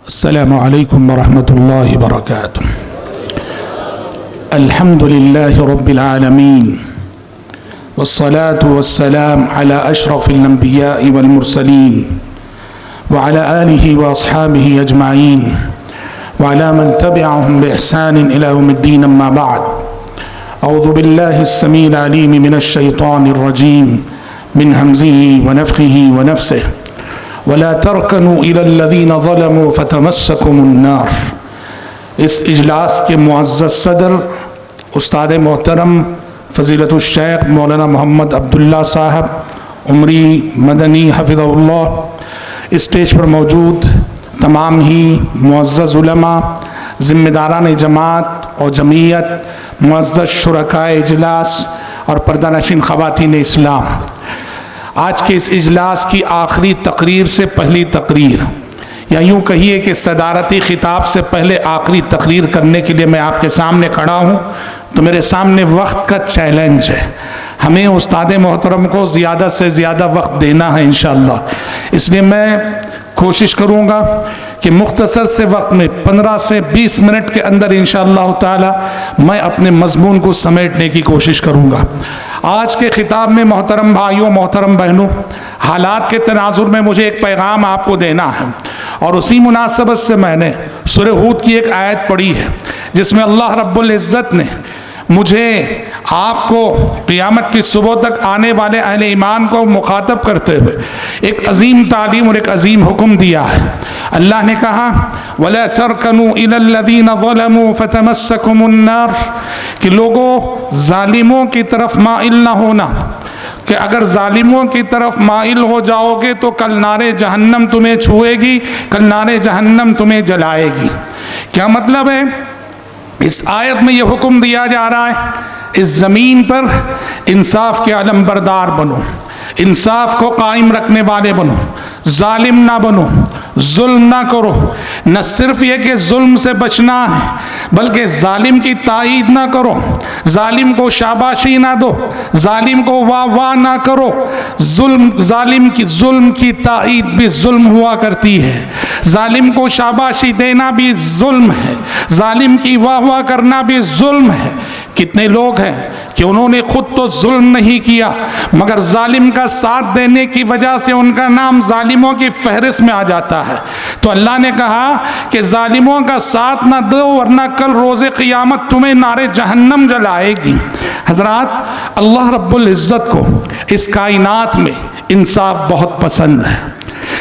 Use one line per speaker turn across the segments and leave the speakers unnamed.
अस्सलामु अलैकुम वरहमतुल्लाहि वबरकातुह। अल्हम्दुलिल्लाहि रब्बिल आलमीन वस्सलातु वस्सलाम अला अशरफिल अंबिया'i वल मुरसलीन व अला आलिहि व अस्हाबिहि अजमाईन व अला मन तबिअहुम बिइहसान इला यौमिद्दीन अम्मा बअद। अऊज़ु बिल्लाहिस समीइल अलीम मिनश शैतानिर रजीम मिन हमज़िहि व नफ़्ख़िहि व नफ़्सिहि वला तरकनू इलल्लज़ीना ज़लमू फ़तमस्सकुमुन्नार। इस इजलास के मुअज़्ज़ज़ सदर उस्ताद मोहतरम फ़ज़ीलतुश शेख मौलाना मोहम्मद अब्दुल्ला साहब उमरी मदनी हफ़िज़हुल्लाह, स्टेज पर मौजूद तमाम ही मुअज़्ज़ज़ उलमा, ज़िम्मेदारान जमात और जमीयत, मुअज़्ज़ज़ शुरकाए इजलास और पर्दानशीन ख़वातीन इस्लाम, आज के इस इजलास की आखिरी तकरीर से पहली तकरीर, या यूँ कहिए कि सदारती ख़िताब से पहले आखिरी तकरीर करने के लिए मैं आपके सामने खड़ा हूँ। तो मेरे सामने वक्त का चैलेंज है, हमें उस्ताद मोहतरम को ज़्यादा से ज़्यादा वक्त देना है इंशाअल्लाह। इसलिए मैं कोशिश करूँगा कि मुख्तसर से वक्त में 15 से 20 मिनट के अंदर इंशाअल्लाह ताला मैं अपने मज़मून को समेटने की कोशिश करूँगा। आज के ख़िताब में मोहतरम भाइयों, मोहतरम बहनों, हालात के तनाजुर में मुझे एक पैगाम आपको देना है और उसी मुनासबत से मैंने सूरह हूद की एक आयत पढ़ी है जिसमें अल्लाह रब्बुल इज़्ज़त ने मुझे आपको क़ियामत की सुबह तक आने वाले अहले ईमान को मुखातब करते हुए एक अजीम तालीम और एक अजीम हुक्म दिया है। अल्लाह ने कहा वला तरकनू इलल्लज़ीना ज़लमू फ़तमस्सकुमुन्नार, कि लोगों जालिमों की तरफ माइल ना होना, कि अगर जालिमों की तरफ माइल हो जाओगे तो कल नारे जहन्नम तुम्हें छुएगी, कल नारे जहन्नम तुम्हें जलाएगी। क्या मतलब है? इस आयत में यह हुक्म दिया जा रहा है इस ज़मीन पर इंसाफ के अलम बरदार बनो, इंसाफ को कायम रखने वाले बनो, जालिम ना बनो, जुल्म ना करो। न सिर्फ ये कि जुल्म से बचना है बल्कि जालिम की ताईद ना करो, जालिम को शाबाशी ना दो, जालिम को वाह वाह ना करो। जुल्म की ताईद भी जुल्म हुआ करती है, जालिम को शाबाशी देना भी जुल्म है, जालिम की वाह वाह करना भी जुल्म है। कितने लोग हैं कि उन्होंने खुद तो जुल्म नहीं किया मगर जालिम का साथ देने की वजह से उनका नाम जालिमों की फहरिस्त में आ जाता है। तो अल्लाह ने कहा कि जालिमों का साथ ना दो वरना कल रोज़े क़ियामत तुम्हें नारे जहन्नम जलाएगी। हज़रात, अल्लाह रब्बुल इज़्ज़त को इस कायनात में इंसाफ बहुत पसंद है,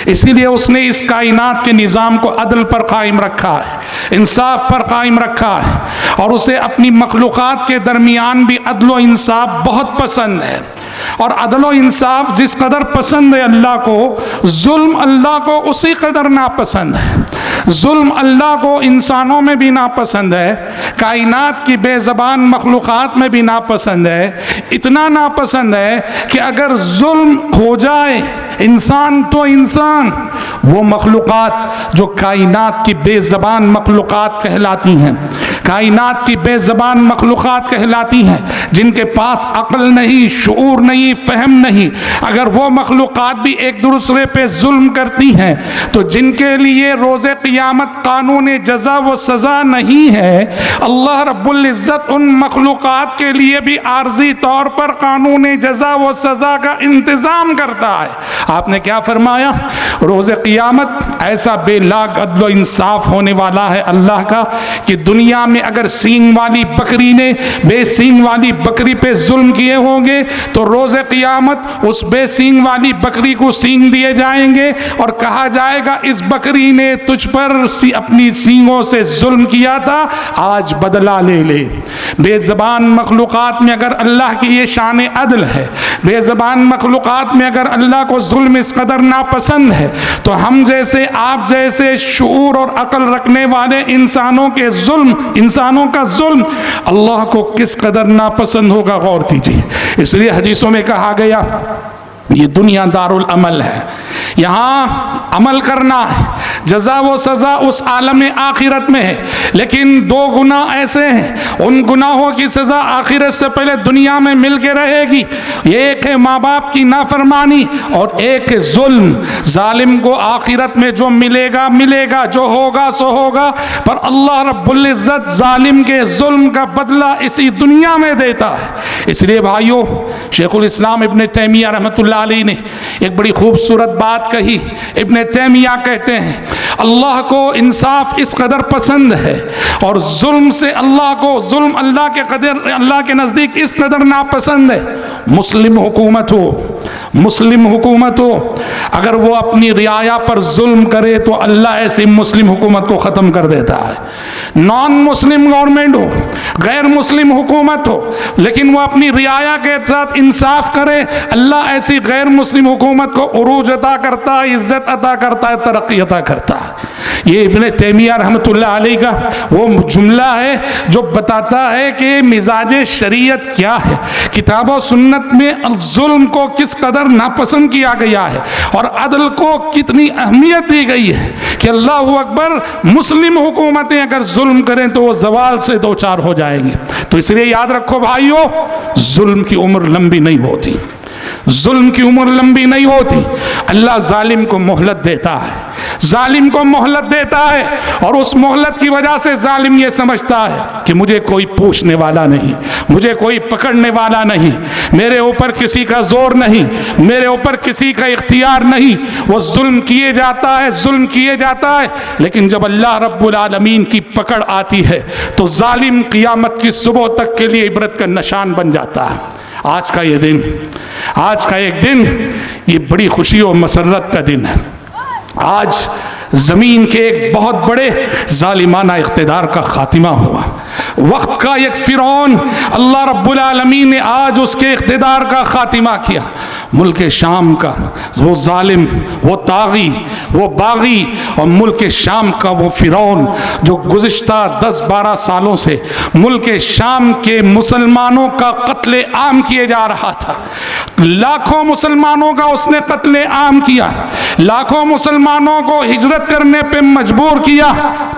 इसीलिए उसने इस कायनात के निज़ाम को अदल पर कायम रखा है, इंसाफ पर कायम रखा है और उसे अपनी मखलूक़ात के दरमियान भी अदल व इंसाफ बहुत पसंद है। और अदल व इंसाफ जिस कदर पसंद है अल्लाह को, जुल्म अल्लाह को उसी कदर नापसंद है। जुल्म अल्लाह को इंसानों में भी नापसंद है, कायनात की बेज़बान मखलूक़ात में भी नापसंद है। इतना नापसंद है कि अगर जुल्म हो जाए इंसान तो इंसान, वो मखलूक़ात जो कायनात की बेज़बान मखलूक़ात कहलाती हैं, कायनात की बेज़बान मखलूक़ात कहलाती हैं, जिनके पास अक्ल नहीं, शऊर नहीं, फ़हम नहीं, अगर वो मखलूक़ात भी एक दूसरे पे जुल्म करती हैं तो जिनके लिए रोज़े क़ियामत कानून जज़ा व सज़ा नहीं है, अल्लाह रब्बुल इज़्ज़त उन मखलूक़ात के लिए भी आर्जी तौर पर कानून जज़ा व सज़ा का इंतज़ाम करता है। आपने क्या फरमाया? रोज़े क़ियामत ऐसा बेलाग अदल व इंसाफ होने वाला है अल्लाह का कि दुनिया में अगर सींग वाली बकरी ने बेसींग वाली बकरी पे जुल्म किए होंगे तो रोज़े क़ियामत उस बेसींग वाली बकरी को सींग दिए जाएंगे और कहा जाएगा इस बकरी ने तुझ पर अपनी सींगों से जुल्म किया था, आज बदला ले ले। बेज़बान मखलूक़ात में अगर अल्लाह की ये शान अदल है, बेज़बान मखलूक़ात में अगर अल्लाह को जुल्म इस कदर नापसंद है तो हम जैसे, आप जैसे शऊर और अकल रखने वाले इंसानों के जुल्म, इंसानों का जुल्म अल्लाह को किस कदर नापसंद होगा, गौर कीजिए। इसलिए हदीसों में कहा गया ये दुनिया दारुल अमल है, यहाँ अमल करना है, जज़ा व सज़ा उस आलम आखिरत में है। लेकिन दो गुनाह ऐसे हैं, उन गुनाहों की सज़ा आखिरत से पहले दुनिया में मिल के रहेगी। एक है माँ बाप की नाफरमानी और एक है जुल्म। जालिम को आखिरत में जो मिलेगा मिलेगा, जो होगा सो होगा, पर अल्लाह रब्बुल इज़्ज़त जालिम के जुल्म का बदला इसी दुनिया में देता है। इसलिए भाइयों, शेखुल इस्लाम इब्न तैमिया रहमतुल्लाह अलैह ने एक बड़ी खूबसूरत बात कही। इब्न तैमिया कहते हैं अल्लाह को इंसाफ इस कदर पसंद है और जुल्म से अल्लाह को, जुल्म अल्लाह के नज़दीक इस कदर नापसंद है। मुस्लिम हुकूमत हो, अगर वो अपनी रियाया पर जुल्म करे तो अल्लाह ऐसी मुस्लिम हुकूमत को ख़त्म कर देता है। नॉन मुस्लिम गवर्नमेंट हो, गैर मुस्लिम हुकूमत हो, लेकिन वो अपनी रियाया के साथ इंसाफ करे, अल्लाह ऐसी गैर मुस्लिम हुकूमत को उरूज अता करता है, इज्जत अता करता है, तरक्की अता करता है। ये इब्न तैमिया रहमतुल्लाह अलैह का वो जुमला है जो बताता है कि मिजाज शरीयत क्या है, किताब और सुन्नत में जुल्म को किस कदर नापसंद किया गया है और अदल को कितनी अहमियत दी गई है कि अल्लाह अकबर, मुस्लिम हुकूमतें अगर जुल्म करें तो वो जवाल से दो चार हो जाएंगे। तो इसलिए याद रखो भाइयों, जुल्म की उम्र लंबी नहीं होती, जुल्म की उम्र लंबी नहीं होती। अल्लाह जालिम को मोहलत देता है, जालिम को मोहलत देता है, और उस मोहलत की वजह से जालिम ये समझता है कि मुझे कोई पूछने वाला नहीं, मुझे कोई पकड़ने वाला नहीं, मेरे ऊपर किसी का जोर नहीं, मेरे ऊपर किसी का इख्तियार नहीं। वो जुल्म किए जाता है, जुल्म किए जाता है, लेकिन जब अल्लाह रब्बुल आलमीन की पकड़ आती है तो जालिम क़ियामत की सुबह तक के लिए इबरत का निशान बन जाता है। आज का ये दिन, आज का एक दिन, ये बड़ी खुशी और मसरत का दिन है। आज ज़मीन के एक बहुत बड़े जालिमाना इख्तिदार का खातिमा हुआ। वक्त का एक फ़िरौन अल्लाह रब्बुल आलमीन ने आज उसके इख्तिदार का खातिमा किया। मुल्क शाम का वो जालिम, वो तागी, वो बागी, और मुल्क शाम का वो फ़िरौन जो गुज़िश्ता 10-12 सालों से मुल्क शाम के मुसलमानों का कत्ले आम किए जा रहा था। लाखों मुसलमानों का उसने कत्ले आम किया, लाखों मुसलमानों को हिजरत करने पे मजबूर किया।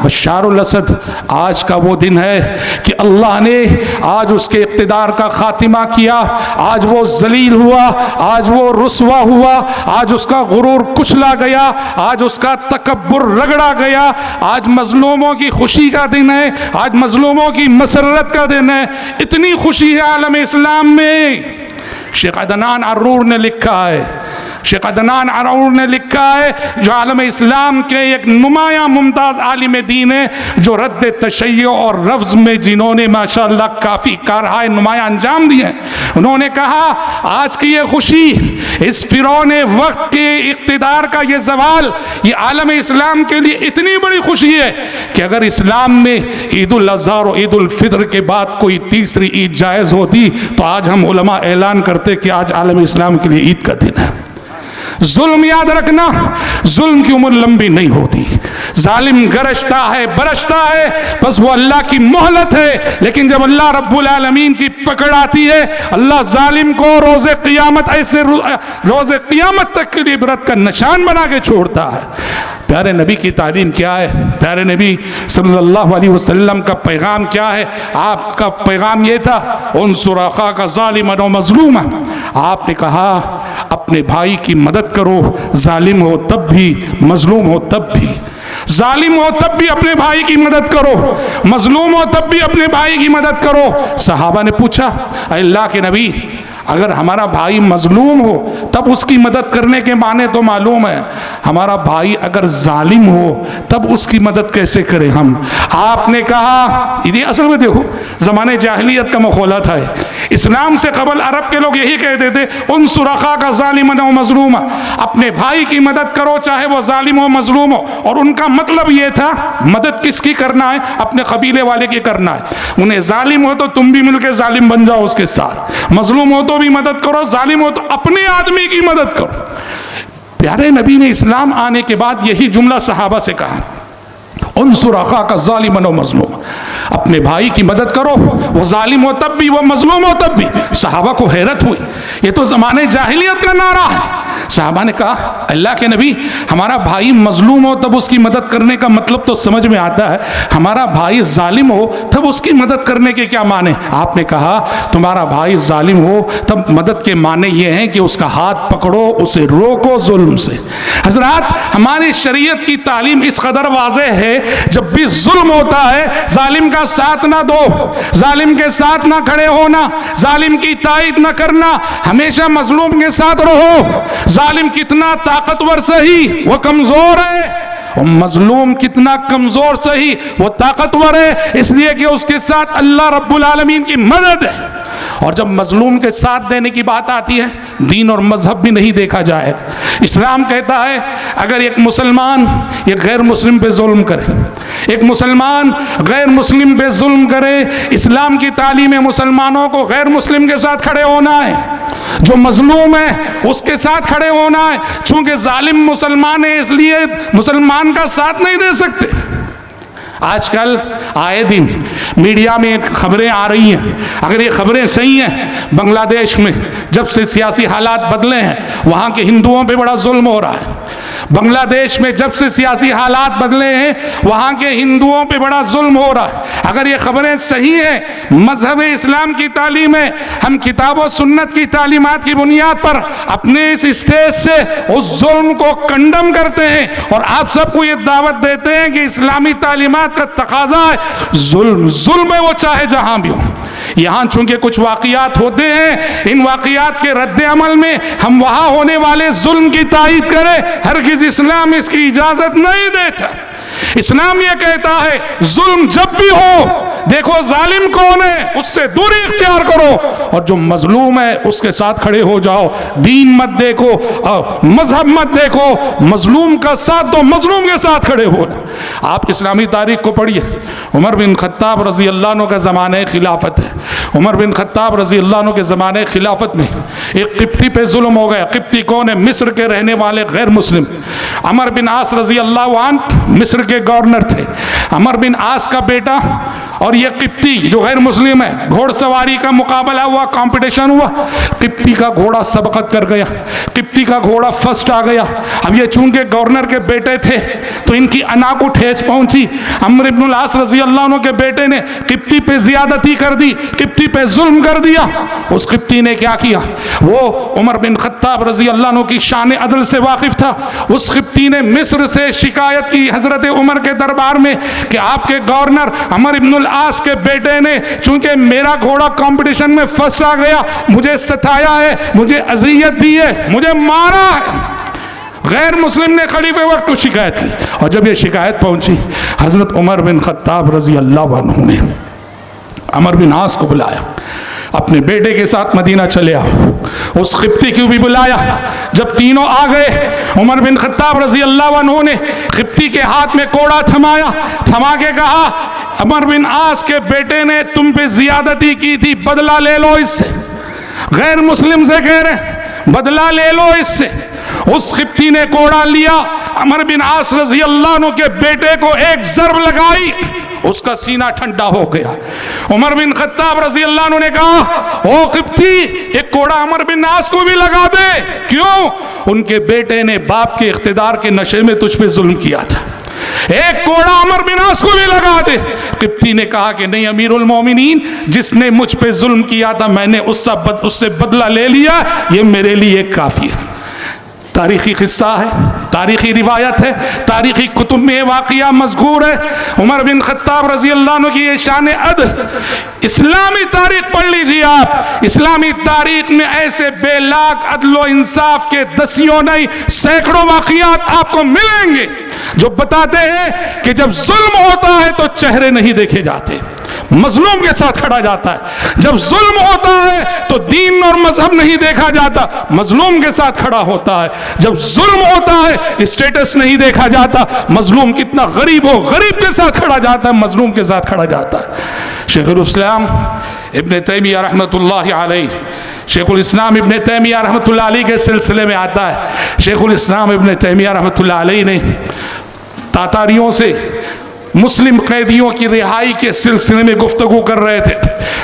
बशारुल असद आज का वो दिन है कि अल्लाह ने आज उसके इक़्तिदार का खातिमा किया। आज वो जलील हुआ, आज वो रुसवा हुआ, आज उसका गुरूर कुचला गया, आज उसका तकब्बुर रगड़ा गया। आज मजलूमों की खुशी का दिन है, आज मजलूमों की मसरत का दिन है। इतनी खुशी है आलम इस्लाम में। शेख अदनान अर्रूर ने लिखा है, शेख अदनान अर्रूर ने लिखा है, जो आलम इस्लाम के एक नुमाया मुमताज़ आलिम दीन है, जो रद्द तशय्यो और रफ्ज़ में जिन्होंने माशाअल्लाह काफ़ी कारहाय नुमाया अंजाम दिए। उन्होंने कहा आज की ये खुशी, इस फ़िरौन वक्त के इक़्तिदार का ये ज़वाल, ये आलम इस्लाम के लिए इतनी बड़ी खुशी है कि अगर इस्लाम में ईद उल अज़हा और ईद उल फितर के बाद कोई तीसरी ईद जायज़ होती तो आज हम उलमा ऐलान करते कि आज आलम इस्लाम के लिए ईद का दिन है। जुल्म याद रखना, जुल्म की उम्र लंबी नहीं होती। जालिम गरजता है, बरसता है, बस वो अल्लाह की मोहलत है। लेकिन जब अल्लाह रब्बुल आलमीन की पकड़ आती है, अल्लाह जालिम को रोज़े क़ियामत, ऐसे रोज़े क़ियामत तक के लिए इबरत का निशान बना के छोड़ता है। प्यारे नबी की तालीम क्या है, प्यारे नबी सल्लल्लाहु अलैहि वसल्लम का पैगाम क्या है? आपका पैगाम ये था, उन्सुर अखाका ज़ालिमन व मज़लूमा। आपने कहा अपने भाई की मदद करो, जालिम हो तब भी, मजलूम हो तब भी। जालिम हो तब भी अपने भाई की मदद करो, मजलूम हो तब भी अपने भाई की मदद करो। सहाबा ने पूछा, अल्लाह के नबी, अगर हमारा भाई मजलूम हो तब उसकी मदद करने के माने तो मालूम है, हमारा भाई अगर जालिम हो तब उसकी मदद कैसे करें हम? आपने कहा, ये असल में देखो ज़माने जाहिलियत का मखौलत है। इस्लाम से कबल अरब के लोग यही कहते थे, उन्सुर अखाका ज़ालिमन व मज़लूमा, अपने भाई की मदद करो चाहे वो जालिम हो मजलूम हो। और उनका मतलब ये था, मदद किसकी करना है? अपने कबीले वाले की करना है। उन्हें जालिम हो तो तुम भी मिलकर जालिम बन जाओ उसके साथ, मजलूम हो तो भी मदद करो, जालिम हो तो अपने आदमी की मदद करो। प्यारे नबी ने इस्लाम आने के बाद यही जुमला सहाबा से कहा, उन्सुर अखाका ज़ालिमन व मज़लूम, अपने भाई की मदद करो, वो जालिम हो तब भी, वो मजलूम हो तब भी। सहाबा को हैरत हुई, ये तो ज़माने जाहिलियत का नारा है। सहाबा ने कहा, अल्लाह के नबी, हमारा भाई मजलूम हो तब उसकी मदद करने का मतलब तो समझ में आता है, हमारा भाई जालिम हो तब उसकी मदद करने के क्या माने? आपने कहा, तुम्हारा भाई जालिम हो तब मदद के माने ये हैं कि उसका हाथ पकड़ो, उसे रोको जुल्म से। हजरात, हमारी शरीयत की तालीम इस कदर वाज़ेह है, जब भी जुल्म होता है जालिम का साथ ना दो, जालिम के साथ ना खड़े होना, जालिम की तायद ना करना, हमेशा मजलूम के साथ रहो। जालिम कितना ताकतवर सही, वो कमजोर है, और मजलूम कितना कमजोर सही, वो ताकतवर है, इसलिए कि उसके साथ अल्लाह रब्बुल आलमीन की मदद है। और जब मजलूम के साथ देने की बात आती है, दीन और मजहब भी नहीं देखा जाएगा। इस्लाम कहता है, अगर एक मुसलमान एक गैर मुस्लिम पे जुल्म करे, एक मुसलमान गैर मुस्लिम पे जुल्म करे, इस्लाम की तालीम मुसलमानों को गैर मुस्लिम के साथ खड़े होना है, जो मजलूम है उसके साथ खड़े होना है। चूंकि जालिम मुसलमान है, इसलिए मुसलमान का साथ नहीं दे सकते। आजकल आए दिन मीडिया में खबरें आ रही हैं, अगर ये खबरें सही हैं, बांग्लादेश में जब से सियासी हालात बदले हैं, वहाँ के हिंदुओं पे बड़ा जुल्म हो रहा है। बांग्लादेश में जब से सियासी हालात बदले हैं, वहाँ के हिंदुओं पे बड़ा जुल्म हो रहा है। अगर ये खबरें सही हैं, मजहब इस्लाम की तालीम है, हम किताब और सुन्नत की तालीमात की बुनियाद पर अपने इस स्टेज से उस जुल्म को कंडम करते हैं और आप सबको ये दावत देते हैं कि इस्लामी तालीमात का तकाजा है, जुल्म है वो चाहे जहां भी हो। यहाँ चूंकि कुछ वाक़ियात होते हैं, इन वाक़ियात के रद्द अमल में हम वहाँ होने वाले जुल्म की तायद करें, हरगिज़ इस्लाम इसकी इजाज़त नहीं देता। इस्लाम ये कहता है, जुल्म जब भी हो, देखो जालिम कौन है, उससे दूरी इख्तियार करो, और जो मजलूम है उसके साथ खड़े हो जाओ। दीन मत देखो और मजहब मत देखो, मजलूम का साथ दो, मजलूम के साथ खड़े हो। आप इस्लामी तारीख को पढ़िए, उमर बिन खत्ताब रजी अल्लाह अन्हु का ज़माने खिलाफत है। उमर बिन खत्ताब रजी अल्लाह अन्हु के ज़माने खिलाफत में एक किप्ती पे जुल्म हो गया। किप्ती कौन है? मिस्र के रहने वाले गैर मुस्लिम। अमर बिन आस रजी अल्लाह अन्हु मिस्र के गवर्नर थे। अमर बिन आस का बेटा और ये किप्ती जो गैर मुस्लिम है, घोड़सवारी का मुकाबला हुआ, कंपटीशन हुआ। किप्ती का घोड़ा सबकत कर गया, किप्ती का घोड़ा फर्स्ट आ गया। अब ये चूंकि गवर्नर के बेटे थे तो इनकी अना को ठेस पहुंची। अमर इब्नुल आस रजी अल्लाह अन्हु के बेटे ने किप्ती पे ज्यादती कर दी, किप्ती पे जुल्म कर दिया। उस किप्ती ने क्या किया? वो उमर बिन खत्ताब रजी अल्लाह अन्हु की शान अदल से वाकिफ था। उस किप्ती ने मिस्र से शिकायत की हजरत उमर के दरबार में कि आपके गवर्नर अमर इब्नुल आस के बेटे ने चूंकि मेरा घोड़ा कंपटीशन में फंस आ गया, मुझे सताया है, मुझे अजियत दी है, मुझे मारा है। गैर मुस्लिम ने खलीफे वक्त को शिकायत की, और जब ये शिकायत पहुंची, हजरत उमर बिन खत्ताब रजी अल्लाह अन्हु ने अमर बिन आस को बुलाया, अपने बेटे के साथ मदीना चले आओ। उस किप्ती को भी बुलाया। जब तीनों आ गए, उमर बिन खत्ताब रजी अल्लाह अन्हु ने किप्ती के हाथ में कोड़ा थमाया, थमा के कहा, अमर बिन आस के बेटे ने तुम पे जियादती की थी, बदला ले लो इससे। गैर मुस्लिम से कह रहे, बदला ले लो इससे। उस किप्ती ने कोड़ा लिया, अमर बिन आस रजी अल्लाह अन्हु के बेटे को एक जरब लगाई, उसका सीना ठंडा हो गया। उमर बिन खत्ताब रजी अल्लाह अन्हु ने कहा, ओ किप्ती, एक कोड़ा अमर बिन आस को भी लगा दे। क्यों? उनके बेटे ने बाप के इख्तिदार के नशे में तुझ पे जुल्म किया था, एक कोड़ा अमर बिन आस को भी लगा दे। किप्ती ने कहा कि नहीं अमीरुल मोमिनीन, जिसने मुझ पे जुल्म किया था मैंने उससे बदला ले लिया, ये मेरे लिए काफी है। तारीखी किस्सा है, तारीखी रिवायत है, तारीखी कुतुब में वाक़िया मज़कूर है। उमर बिन खत्ताब रजी अल्लाह अन्हु की ये शान अदल, इस्लामी तारीख पढ़ लीजिए आप। इस्लामी तारीख में ऐसे बेलाग अदलो इंसाफ के दसियों नहीं सैकड़ों वाक़ियात आपको मिलेंगे जो बताते हैं कि जब जुल्म होता है तो चेहरे नहीं देखे जाते, मजलूम के साथ खड़ा जाता है। जब जुल्म होता है तो दीन और मजहब नहीं देखा जाता, मजलूम के साथ खड़ा होता है। जब जुल्म होता है स्टेटस नहीं देखा जाता, मजलूम कितना गरीब हो गरीब के साथ खड़ा जाता है, मजलूम के साथ खड़ा जाता है। शेखुल इस्लाम इब्न तैमिया रहमतुल्लाहि अलैह, शेखुल इस्लाम इब्न तैमिया रहमतुल्लाहि अलैह के सिलसिले में आता है, शेखुल इस्लाम इब्न तैमिया रहमतुल्लाहि अलैह ने तातारियों से मुस्लिम कैदियों की रिहाई के सिलसिले में गुफ्तगू कर रहे थे।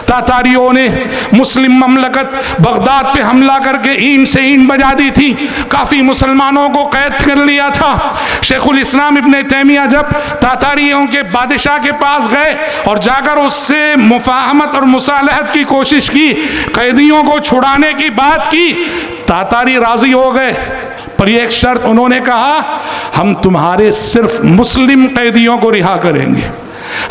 तातारियों ने मुस्लिम ममलकत बगदाद पे हमला करके ईंट से ईंट बजा दी थी, काफ़ी मुसलमानों को कैद कर लिया था। शेखुल इस्लाम इब्ने तैमिया जब तातारियों के बादशाह के पास गए और जाकर उससे मुफाहमत और मुसालहत की कोशिश की, कैदियों को छुड़ाने की बात की, तातारी राजी हो गए, पर एक शर्त उन्होंने कहा, हम तुम्हारे सिर्फ मुस्लिम कैदियों को रिहा करेंगे,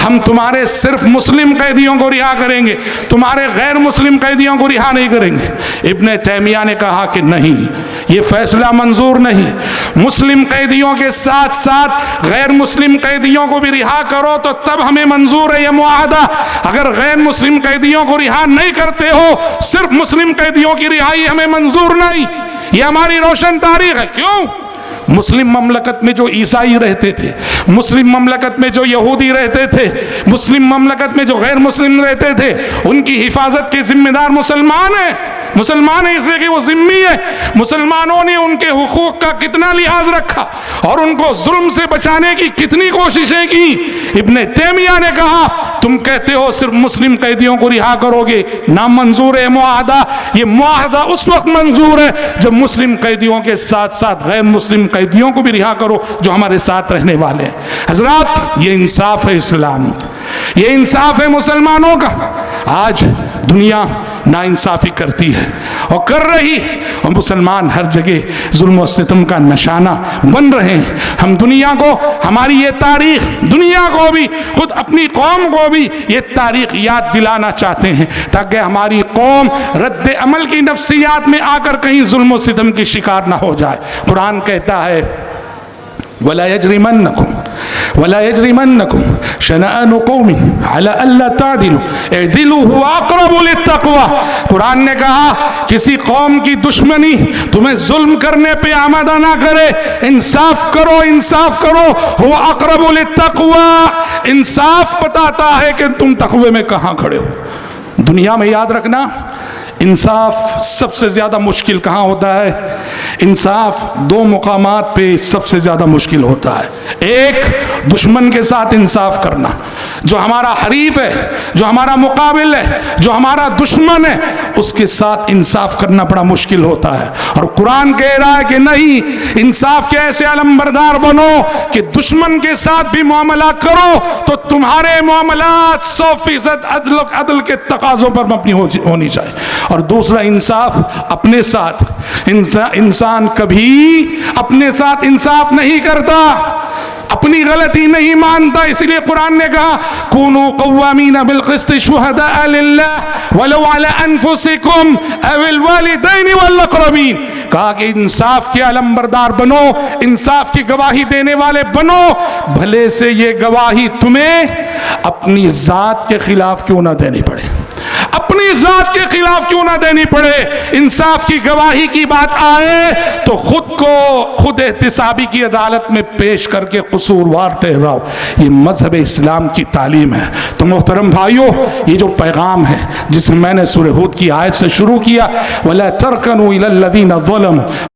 हम तुम्हारे सिर्फ मुस्लिम कैदियों को रिहा करेंगे, तुम्हारे गैर मुस्लिम कैदियों को रिहा नहीं करेंगे। इब्ने तैमिया ने कहा कि नहीं, ये फैसला मंजूर नहीं, मुस्लिम कैदियों के साथ साथ गैर मुस्लिम कैदियों को भी रिहा करो तो तब हमें मंजूर है ये मुआहदा। अगर गैर मुस्लिम कैदियों को रिहा नहीं करते हो, सिर्फ मुस्लिम कैदियों की रिहाई हमें मंजूर नहीं। ये हमारी रोशन तारीख है। क्यों? मुस्लिम ममलकत में जो ईसाई रहते थे, मुस्लिम ममलकत में जो यहूदी रहते थे, मुस्लिम ममलकत में जो गैर मुस्लिम रहते थे, उनकी हिफाजत के जिम्मेदार मुसलमान हैं। मुसलमान है इसलिए कि वो जिम्मी है। मुसलमानों ने उनके हुकूक का कितना लिहाज रखा और उनको जुल्म से बचाने की कितनी कोशिशें की। इब्ने तैमिया ने कहा, तुम कहते हो सिर्फ मुस्लिम कैदियों को रिहा करोगे, ना मंजूर है मुआहदा। ये मुआहदा उस वक्त मंजूर है जब मुस्लिम कैदियों के साथ साथ गैर मुस्लिम कैदियों को भी रिहा करो जो हमारे साथ रहने वाले हैं। हजरात, ये इंसाफ है इस्लाम, ये इंसाफ है मुसलमानों का। आज दुनिया नाइंसाफी करती है और कर रही है, और मुसलमान हर जगह जुल्म और सितम का निशाना बन रहे हैं। हम दुनिया को, हमारी ये तारीख, दुनिया को भी, खुद अपनी कौम को भी ये तारीख याद दिलाना चाहते हैं ताकि हमारी कौम रद्द अमल की नफ्सियात में आकर कहीं जुल्म और सितम की शिकार ना हो जाए। कुरान कहता है, वला यजरिमन्नकुम शनआनु कौमिन अला अल्ला तादिलु इदिलु हुवा अक़रबु लित्तक़वा। कुरान ने कहा, किसी कौम की दुश्मनी तुम्हें जुल्म करने पे आमादा ना करे, इंसाफ करो, इंसाफ करो, हुवा अक़रबु लित्तक़वा। इंसाफ बताता है कि तुम तक़वे में कहाँ खड़े हो। दुनिया में याद रखना, इंसाफ सबसे ज़्यादा मुश्किल कहाँ होता है? इंसाफ दो मुकामात पे सबसे ज़्यादा मुश्किल होता है। एक, दुश्मन के साथ इंसाफ करना, जो हमारा हरीफ है, जो हमारा मुकाबिल है, जो हमारा दुश्मन है, उसके साथ इंसाफ करना बड़ा मुश्किल होता है। और कुरान कह रहा है कि नहीं, इंसाफ के ऐसे अलमबरदार बनो कि दुश्मन के साथ भी मामला करो तो तुम्हारे मामलात 100% अदल के तकाजों पर मबनी होनी चाहिए। और दूसरा, इंसाफ अपने साथ। इंसान कभी अपने साथ इंसाफ नहीं करता, अपनी गलती नहीं मानता। इसलिए कुरान ने कहा, कूनू कव्वामीन बिल क़िस्त शुहदाअ लिल्लाह वलौ अला अनफुसिकुम अविल वालिदैन वल अक़रबीन। कहा कि इंसाफ के अलमबरदार बनो, इंसाफ की गवाही देने वाले बनो, भले से ये गवाही तुम्हें अपनी जात के खिलाफ क्यों ना देनी पड़े, अपनी जात के खिलाफ क्यों ना देनी पड़े। इंसाफ की गवाही की बात आए तो खुद को खुद एहतिसाबी की अदालत में पेश करके कसूरवार ठहराओ। ये मजहब इस्लाम की तालीम है। तो मोहतरम भाइयों, ये जो पैगाम है जिसे मैंने सूरह हूद की आयत से शुरू किया, वला तरकनू इलल्लज़ीना ज़लमू